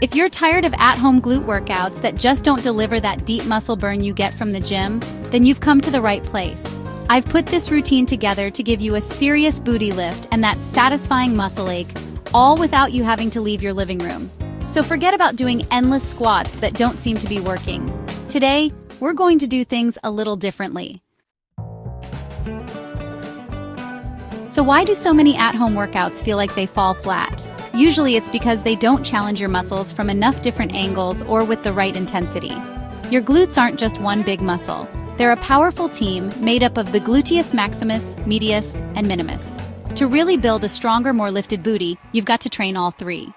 If you're tired of at-home glute workouts that just don't deliver that deep muscle burn you get from the gym, then you've come to the right place. I've put this routine together to give you a serious booty lift and that satisfying muscle ache, all without you having to leave your living room. So forget about doing endless squats that don't seem to be working. Today, we're going to do things a little differently. So why do so many at-home workouts feel like they fall flat? Usually it's because they don't challenge your muscles from enough different angles or with the right intensity. Your glutes aren't just one big muscle. They're a powerful team made up of the gluteus maximus, medius, and minimus. To really build a stronger, more lifted booty, you've got to train all three.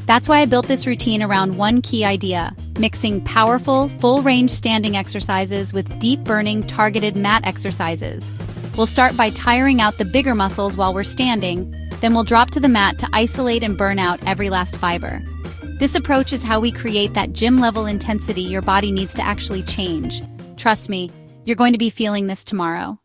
That's why I built this routine around one key idea: mixing powerful, full-range standing exercises with deep burning, targeted mat exercises. We'll start by tiring out the bigger muscles while we're standing, then we'll drop to the mat to isolate and burn out every last fiber. This approach is how we create that gym-level intensity your body needs to actually change. Trust me, you're going to be feeling this tomorrow.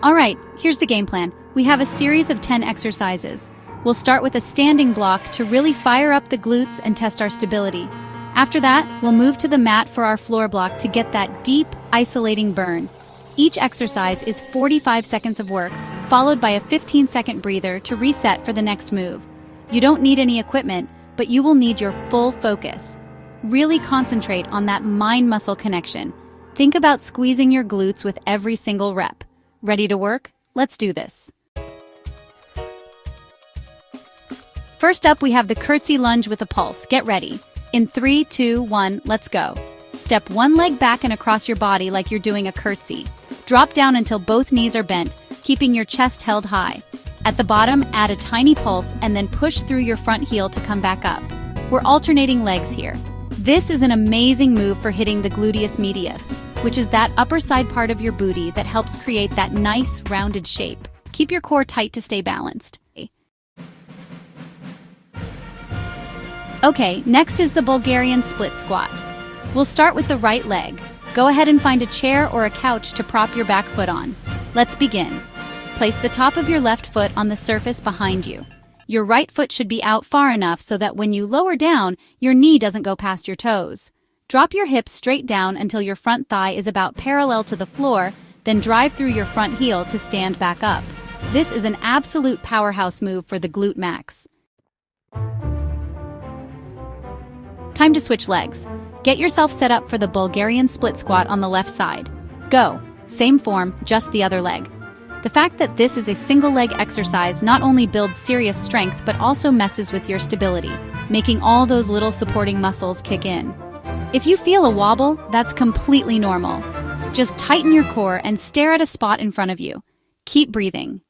Alright, here's the game plan. We have a series of 10 exercises. We'll start with a standing block to really fire up the glutes and test our stability. After that, we'll move to the mat for our floor block to get that deep, isolating burn. Each exercise is 45 seconds of work, followed by a 15-second breather to reset for the next move. You don't need any equipment, but you will need your full focus. Really concentrate on that mind-muscle connection. Think about squeezing your glutes with every single rep. Ready to work? Let's do this. First up, we have the Curtsy Lunge with a pulse. Get ready. In 3, 2, 1, let's go. Step one leg back and across your body like you're doing a curtsy. Drop down until both knees are bent, keeping your chest held high. At the bottom, add a tiny pulse and then push through your front heel to come back up. We're alternating legs here. This is an amazing move for hitting the gluteus medius, which is that upper side part of your booty that helps create that nice, rounded shape. Keep your core tight to stay balanced. Okay, next is the Bulgarian split squat. We'll start with the right leg. Go ahead and find a chair or a couch to prop your back foot on. Let's begin. Place the top of your left foot on the surface behind you. Your right foot should be out far enough so that when you lower down, your knee doesn't go past your toes. Drop your hips straight down until your front thigh is about parallel to the floor, then drive through your front heel to stand back up. This is an absolute powerhouse move for the glute max. Time to switch legs. Get yourself set up for the Bulgarian split squat on the left side. Go. Same form, just the other leg. The fact that this is a single leg exercise not only builds serious strength but also messes with your stability, making all those little supporting muscles kick in. If you feel a wobble, that's completely normal. Just tighten your core and stare at a spot in front of you. Keep breathing.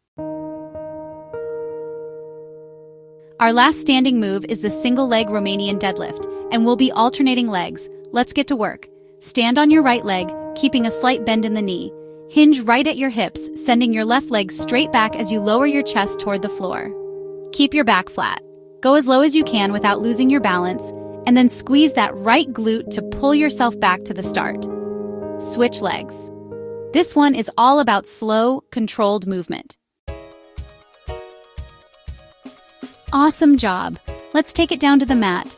Our last standing move is the single leg Romanian deadlift, and we'll be alternating legs. Let's get to work. Stand on your right leg, keeping a slight bend in the knee. Hinge right at your hips, sending your left leg straight back as you lower your chest toward the floor. Keep your back flat. Go as low as you can without losing your balance, and then squeeze that right glute to pull yourself back to the start. Switch legs. This one is all about slow, controlled movement. Awesome job. Let's take it down to the mat.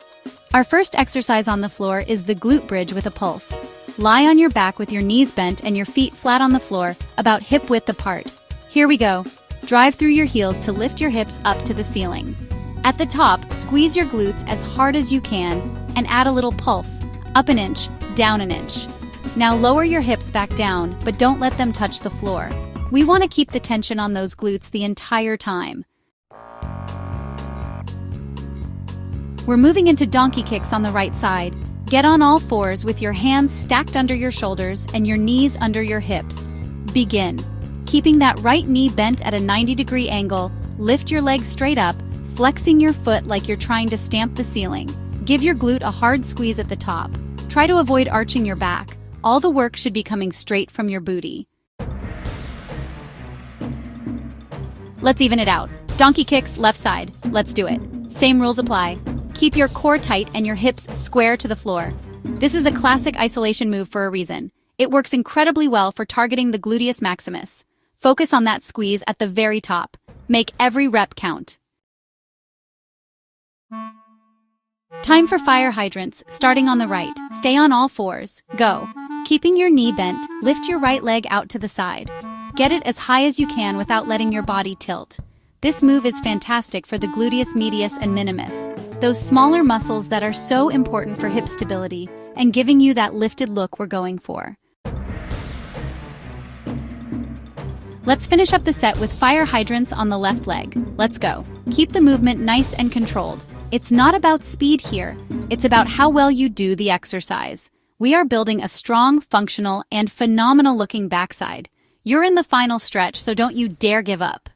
Our first exercise on the floor is the Glute Bridge with a pulse. Lie on your back with your knees bent and your feet flat on the floor, about hip width apart. Here we go. Drive through your heels to lift your hips up to the ceiling. At the top, squeeze your glutes as hard as you can and add a little pulse, up an inch, down an inch. Now lower your hips back down, but don't let them touch the floor. We want to keep the tension on those glutes the entire time. We're moving into donkey kicks on the right side. Get on all fours with your hands stacked under your shoulders and your knees under your hips. Begin. Keeping that right knee bent at a 90-degree angle, lift your leg straight up, flexing your foot like you're trying to stamp the ceiling. Give your glute a hard squeeze at the top. Try to avoid arching your back. All the work should be coming straight from your booty. Let's even it out. Donkey kicks, left side. Let's do it. Same rules apply. Keep your core tight and your hips square to the floor. This is a classic isolation move for a reason. It works incredibly well for targeting the gluteus maximus. Focus on that squeeze at the very top. Make every rep count. Time for fire hydrants, starting on the right. Stay on all fours. Go. Keeping your knee bent, lift your right leg out to the side. Get it as high as you can without letting your body tilt. This move is fantastic for the gluteus medius and minimus, those smaller muscles that are so important for hip stability and giving you that lifted look we're going for. Let's finish up the set with fire hydrants on the left leg. Let's go. Keep the movement nice and controlled. It's not about speed here. It's about how well you do the exercise. We are building a strong, functional, and phenomenal-looking backside. You're in the final stretch, so don't you dare give up.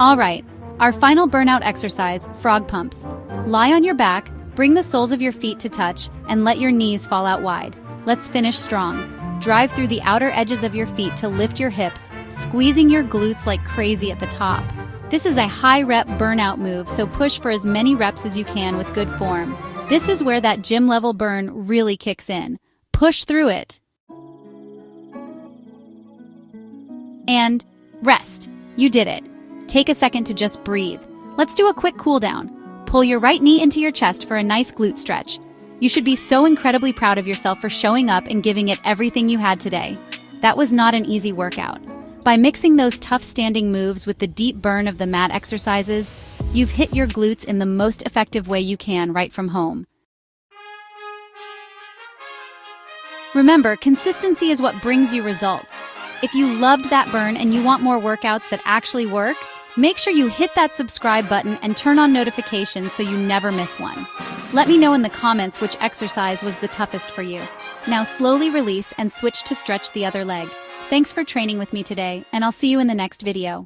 All right, our final burnout exercise, frog pumps. Lie on your back, bring the soles of your feet to touch, and let your knees fall out wide. Let's finish strong. Drive through the outer edges of your feet to lift your hips, squeezing your glutes like crazy at the top. This is a high-rep burnout move, so push for as many reps as you can with good form. This is where that gym-level burn really kicks in. Push through it. And rest. You did it. Take a second to just breathe. Let's do a quick cool down. Pull your right knee into your chest for a nice glute stretch. You should be so incredibly proud of yourself for showing up and giving it everything you had today. That was not an easy workout. By mixing those tough standing moves with the deep burn of the mat exercises, you've hit your glutes in the most effective way you can right from home. Remember, consistency is what brings you results. If you loved that burn and you want more workouts that actually work, make sure you hit that subscribe button and turn on notifications so you never miss one. Let me know in the comments which exercise was the toughest for you. Now slowly release and switch to stretch the other leg. Thanks for training with me today, and I'll see you in the next video.